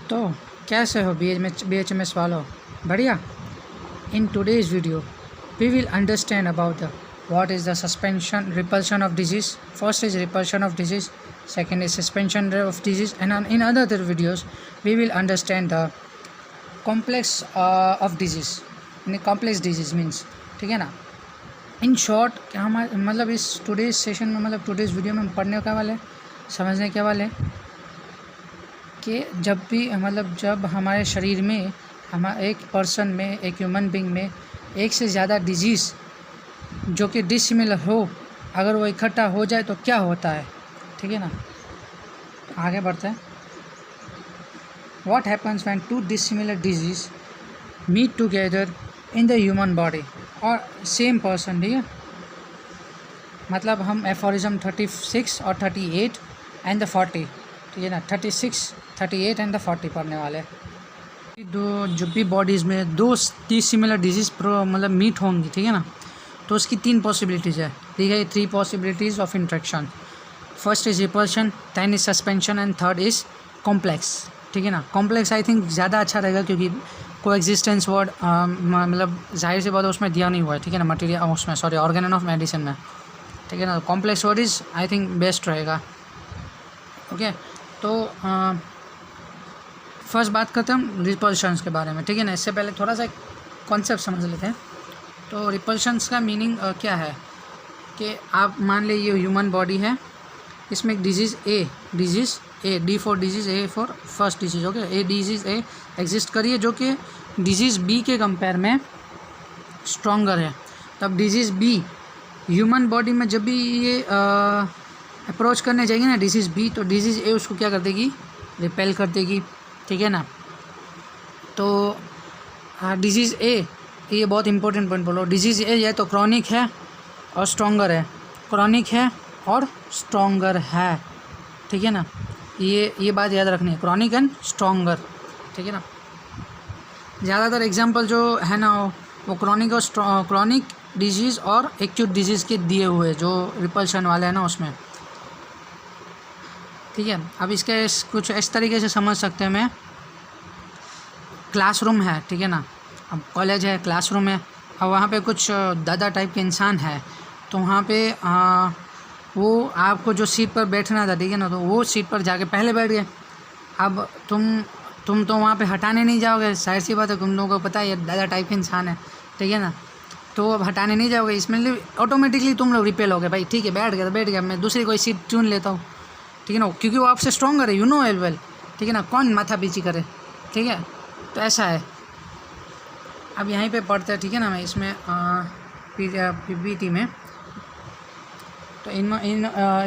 तो कैसे हो BHMS वालों? बढ़िया। In today's video, we will understand about what is the suspension repulsion of disease. First is repulsion of disease, second is suspension of disease, and in other videos we will understand the complex of disease. Complex disease means, ठीक है ना। In short क्या हम मतलब इस today's session में मतलब today's video में हम पढ़ने क्या वाले, समझने क्या वाले कि जब हमारे शरीर में एक पर्सन में, एक ह्यूमन बीइंग में एक से ज़्यादा डिजीज़ जो कि डिसिमिलर हो, अगर वो इकट्ठा हो जाए तो क्या होता है, ठीक है ना। आगे बढ़ते हैं। What happens when two dissimilar diseases meet together in the human body और सेम पर्सन, ठीक है। मतलब हम एफोरिज्म 36 और 38 एंड द 40, ठीक है ना। 36, 38 एंड द 40 पढ़ने वाले। दो जब भी बॉडीज़ में दो सिमिलर डिजीज़ मतलब मीट होंगी, ठीक है ना, तो उसकी 3 पॉसिबिलिटीज़ है, ठीक है। 3 possibilities of interaction. First is repulsion, then is suspension and third is complex, ठीक है ना। कॉम्प्लेक्स आई थिंक ज़्यादा अच्छा रहेगा क्योंकि कोएग्जिस्टेंस वर्ड मतलब जाहिर सी बात है उसमें दिया नहीं हुआ है, ठीक है ना, मटीरियल उसमें सॉरी ऑर्गेन ऑफ मेडिसिन में, ठीक है ना। Complex word is I think best रहेगा। ओके, तो फर्स्ट बात करते हैं हम रिपल्शंस के बारे में, ठीक है ना। इससे पहले थोड़ा सा कॉन्सेप्ट समझ लेते हैं। तो रिपल्शंस का मीनिंग क्या है कि आप मान लीजिए ह्यूमन बॉडी है, इसमें एक disease A D for disease, A for first disease, okay. A disease A exist करिए जो कि डिजीज़ बी के कंपेयर में स्ट्रॉन्गर है। तब डिजीज़ बी ह्यूमन बॉडी में जब भी ये अप्रोच करने जाएगी ना डिजीज़ बी, तो डिजीज़ ए उसको क्या कर देगी, रिपेल कर देगी, ठीक है ना। तो डिजीज़ ए, ये बहुत इंपॉर्टेंट पॉइंट बोलो। डिजीज़ ए या तो क्रॉनिक है और स्ट्रॉन्गर है, क्रॉनिक है और स्ट्रॉन्गर है, ठीक है ना। ये बात याद रखनी है, क्रॉनिक एंड स्ट्रॉन्गर, ठीक है ना। ज़्यादातर एग्जांपल जो है ना वो क्रॉनिक और क्रॉनिक डिजीज़ और एक्यूट डिजीज़ के दिए हुए जो रिपल्शन वाले हैं ना उसमें, ठीक है। अब इसके कुछ इस तरीके से समझ सकते हैं मैं। क्लासरूम है, ठीक है ना। अब कॉलेज है, क्लासरूम है, अब वहाँ पे कुछ दादा टाइप के इंसान है, तो वहाँ पे वो आपको जो सीट पर बैठना था, ठीक है ना, तो वो सीट पर जाके पहले बैठ गए। अब तुम तो वहाँ पे हटाने नहीं जाओगे, जाहिर सी बात है, तुम लोगों को पता है ये दादा टाइप के इंसान है, ठीक है ना। तो अब हटाने नहीं जाओगे, इसमें ऑटोमेटिकली तुम लोग रिपेल हो गए, भाई ठीक है बैठ गया तो बैठ गया, मैं दूसरी कोई सीट चुन लेता हूँ, ठीक है ना, क्योंकि वो आपसे स्ट्रॉन्गर है, यू नो एल वेल, ठीक है ना। कौन माथा पीछी करे, ठीक है। तो ऐसा है। अब यहीं पे पढ़ते हैं, ठीक है ना। मैं इसमें पीपीटी में तो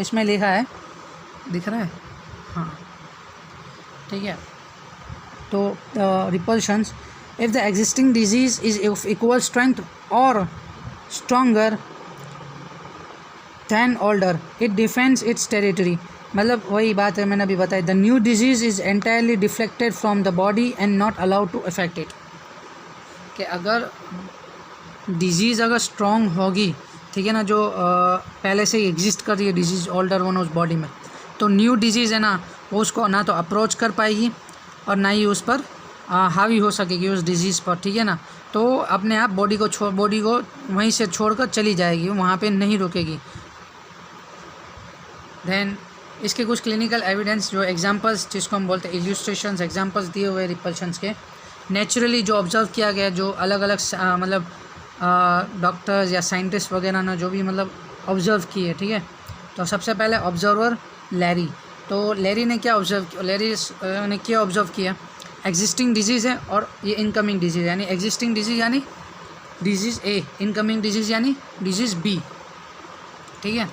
इसमें लिखा है, दिख रहा है, हाँ ठीक है। तो repulsions, if the existing disease is of equal strength और stronger than older, it defends its territory. मतलब वही बात है मैंने अभी बताई, the new disease is entirely deflected from the body and not allowed to affect it. कि अगर डिजीज़ अगर स्ट्रॉन्ग होगी, ठीक है ना, जो पहले से ही एग्जिस्ट कर रही है डिजीज़ ओल्डर वन उस बॉडी में, तो न्यू डिजीज़ है ना वो उसको ना तो अप्रोच कर पाएगी और ना ही उस पर हावी हो सकेगी उस डिजीज़ पर, ठीक है ना। तो अपने आप बॉडी को वहीं से छोड़कर चली जाएगी, वहाँ पे नहीं रुकेगी। देन इसके कुछ क्लिनिकल एविडेंस जो एग्जांपल्स जिसको हम बोलते हैं इल्यूस्ट्रेशंस, एग्जांपल्स दिए हुए रिपल्शंस के, नेचुरली जो ऑब्जर्व किया गया, जो अलग अलग मतलब डॉक्टर्स या साइंटिस्ट वगैरह ने जो भी मतलब ऑब्जर्व किए, ठीक है। तो सबसे पहले ऑब्जर्वर लैरी, तो लैरी ने क्या ऑब्जर्व किया, एग्जिस्टिंग डिजीज़ है और ये इनकमिंग डिजीज़, यानी एग्जिस्टिंग डिजीज़ यानी डिजीज़ ए, इनकमिंग डिजीज़ यानी डिजीज़ बी, ठीक है।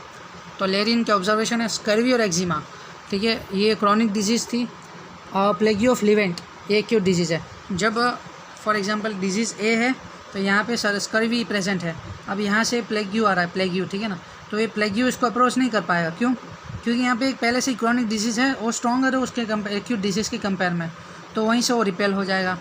तो लैरी इनके ऑब्जर्वेशन है स्कर्वी और एक्जिमा, ठीक है, ये क्रॉनिक डिजीज़ थी। और प्लेगी ऑफ लिवेंट ये एक्यूट डिजीज़ है। जब फॉर एग्जांपल डिजीज़ ए है तो यहाँ पे स्कर्वी प्रेजेंट है, अब यहाँ से प्लेग्यू आ रहा है, प्लेग्यू, ठीक है ना। तो ये प्लेग्यू इसको अप्रोच नहीं कर पाएगा, क्यों? क्योंकि यहाँ पे एक पहले से ही क्रॉनिक डिजीज़ है, वो स्ट्रॉन्गर है उसके एक्यूट डिजीज़ के कंपेयर में, तो वहीं से वो रिपेल हो जाएगा।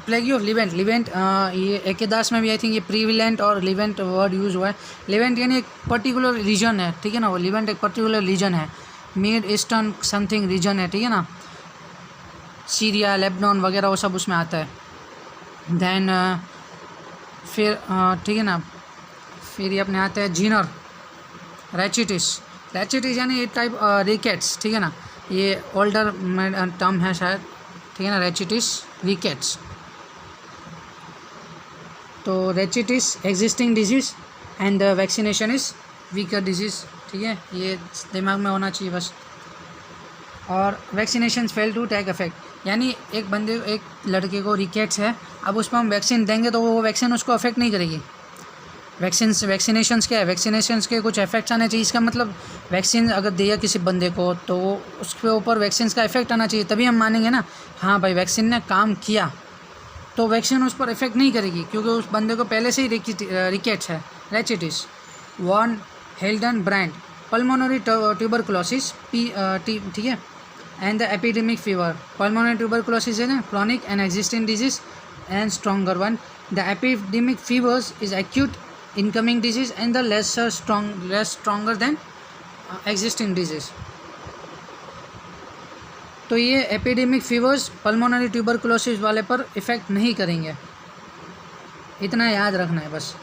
प्लेगी ऑफ लिवेंट, ये एकेदास में भी आई थिंक ये प्रीविलेंट और लिवेंट वर्ड यूज़ हुआ है। लिवेंट यानी एक पर्टिकुलर रीजन है, ठीक है ना, वो लिवेंट एक पर्टिकुलर रीजन है, मिड ईस्टर्न समथिंग रीजन है, ठीक है ना। सीरिया, लेबनान वगैरह वो सब उसमें आता है। दैन फिर ठीक है ना, फिर ये अपने आते हैं जीनर, रैचिटिस। रैचिटिस यानी ये टाइप रिकेट्स, ठीक है ना, ये ओल्डर टर्म है शायद, ठीक है ना, रैचिटिस रिकेट्स। तो rachitis existing disease and vaccination is weaker disease, ठीक है, ये दिमाग में होना चाहिए बस। और vaccination fail to take effect, यानी एक लड़के को रिकेट्स है, अब उस पर हम वैक्सीन देंगे तो वो वैक्सीन उसको अफेक्ट नहीं करेगी। वैक्सीनेशंस क्या है, वैक्सीनेशंस के कुछ इफेक्ट्स आने चाहिए। इसका मतलब वैक्सीन अगर दिया किसी बंदे को तो उसके ऊपर वैक्सीन का इफेक्ट आना चाहिए, तभी हम मानेंगे ना, हाँ भाई वैक्सीन ने काम किया। तो वैक्सीन उस पर इफेक्ट नहीं करेगी क्योंकि उस बंदे को पहले से ही रिकेट्स है, रैचिटिस। वॉन हेल्डन ब्रांड, पल्मोनरी ट्यूबरकुलोसिस, ठीक है, and the epidemic fever. Pulmonary tuberculosis है ना, chronic and existing disease and stronger one. The epidemic fevers is acute incoming disease and the less stronger than existing disease। तो ये एपिडेमिक फीवर्स पल्मोनरी ट्यूबरकुलोसिस वाले पर effect नहीं करेंगे, इतना याद रखना है बस।